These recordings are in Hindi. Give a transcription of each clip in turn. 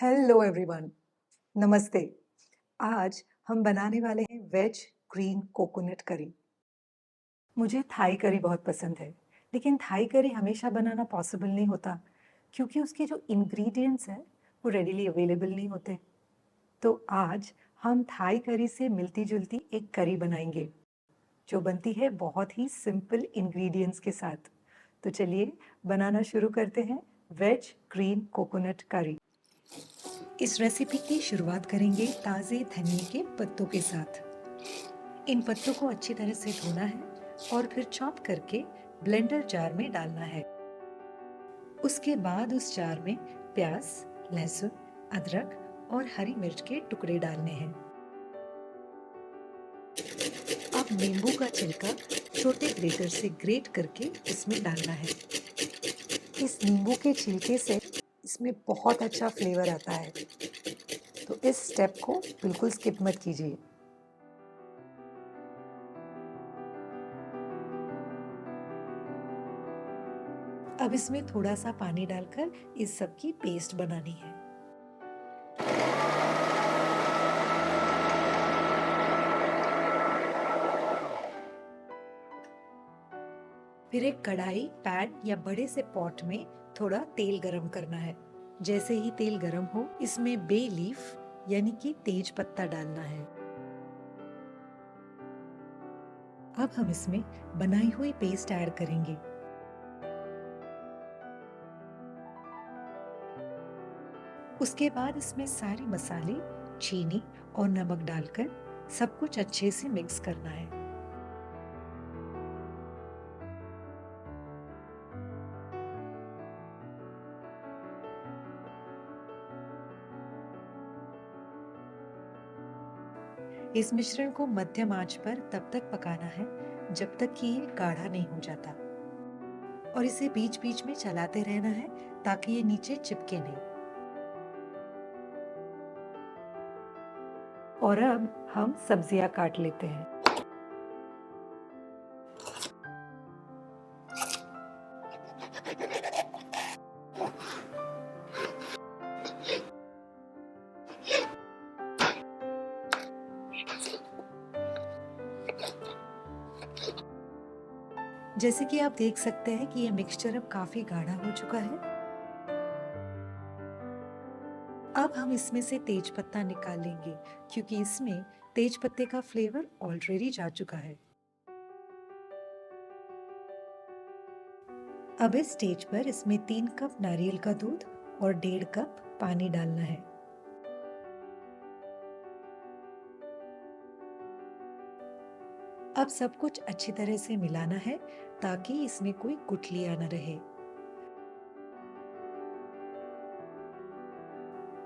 हेलो एवरीवन, नमस्ते। आज हम बनाने वाले हैं वेज ग्रीन कोकोनट करी। मुझे थाई करी बहुत पसंद है, लेकिन थाई करी हमेशा बनाना पॉसिबल नहीं होता क्योंकि उसके जो इंग्रेडिएंट्स हैं वो रेडीली अवेलेबल नहीं होते। तो आज हम थाई करी से मिलती-जुलती एक करी बनाएंगे जो बनती है बहुत ही सिंपल इंग्रेडिएंट्स के साथ। तो चलिए बनाना शुरू करते हैं वेज ग्रीन कोकोनट करी। इस रेसिपी की शुरुआत करेंगे ताज़े धनिए के पत्तों के साथ। इन पत्तों को अच्छी तरह से धोना है और फिर चॉप करके ब्लेंडर जार में डालना है। उसके बाद उस जार में प्याज, लहसुन, अदरक और हरी मिर्च के टुकड़े डालने हैं। अब नींबू का छिलका छोटे ग्रेटर से ग्रेट करके इसमें डालना है। इस नींबू के छिलके से इसमें बहुत अच्छा फ्लेवर आता है, तो इस स्टेप को बिल्कुल स्किप मत कीजिए। अब इसमें थोड़ा सा पानी डालकर इस सब की पेस्ट बनानी है। फिर एक कढ़ाई, पैन या बड़े से पॉट में थोड़ा तेल गरम करना है। जैसे ही तेल गरम हो, इसमें बे लीफ यानी कि तेज पत्ता डालना है। अब हम इसमें बनाई हुई पेस्ट ऐड करेंगे। उसके बाद इसमें सारे मसाले, चीनी और नमक डालकर सब कुछ अच्छे से मिक्स करना है। इस मिश्रण को मध्यम आंच पर तब तक पकाना है जब तक कि ये गाढ़ा नहीं हो जाता, और इसे बीच-बीच में चलाते रहना है ताकि ये नीचे चिपके नहीं। और अब हम सब्जियां काट लेते हैं। जैसे कि आप देख सकते हैं कि ये मिक्सचर अब काफी गाढ़ा हो चुका है। अब हम इसमें से तेज पत्ता निकाल लेंगे क्योंकि इसमें तेज पत्ते का फ्लेवर ऑलरेडी जा चुका है। अब इस स्टेज पर इसमें 3 कप नारियल का दूध और 1.5 कप पानी डालना है। अब सब कुछ अच्छी तरह से मिलाना है ताकि इसमें कोई गुठलियां न रहे।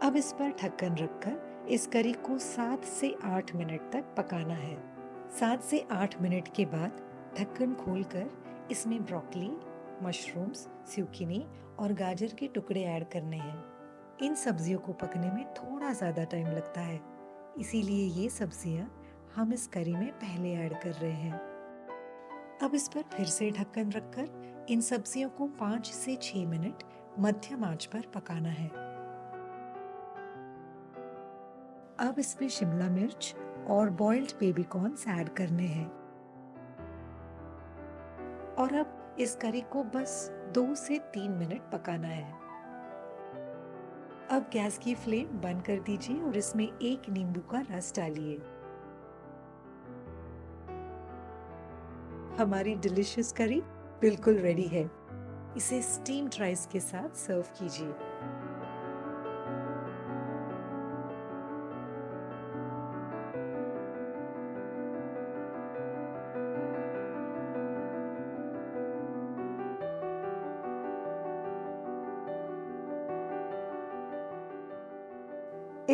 अब इस पर ढक्कन रखकर इस करी को 7 से 8 मिनट तक पकाना है। 7 से 8 मिनट के बाद ढक्कन खोलकर इसमें ब्रोकली, मशरूम्स, zucchini और गाजर के टुकड़े ऐड करने हैं। इन सब्जियों को पकने में थोड़ा ज़्यादा टाइम लगता है, इसीलिए ये सब्जियां हम इस करी में पहले ऐड कर रहे हैं। अब इस पर फिर से ढक्कन रखकर इन सब्जियों को 5 से 6 मिनट मध्यम आंच पर पकाना है। अब इसमें शिमला मिर्च और बॉइल्ड बेबी कॉर्न्स ऐड करने हैं, और अब इस करी को बस 2 से 3 मिनट पकाना है। अब गैस की फ्लेम बंद कर दीजिए और इसमें 1 नींबू का रस डालिए। हमारी डिलिशियस करी बिल्कुल रेडी है। इसे स्टीम्ड राइस के साथ सर्व कीजिए।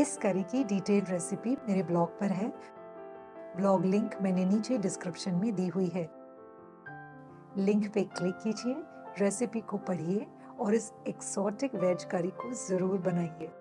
इस करी की डिटेल्ड रेसिपी मेरे ब्लॉग पर है। ब्लॉग लिंक मैंने नीचे डिस्क्रिप्शन में दी हुई है। लिंक पे क्लिक कीजिए, रेसिपी को पढ़िए और इस एक्सोटिक वेज करी को जरूर बनाइए।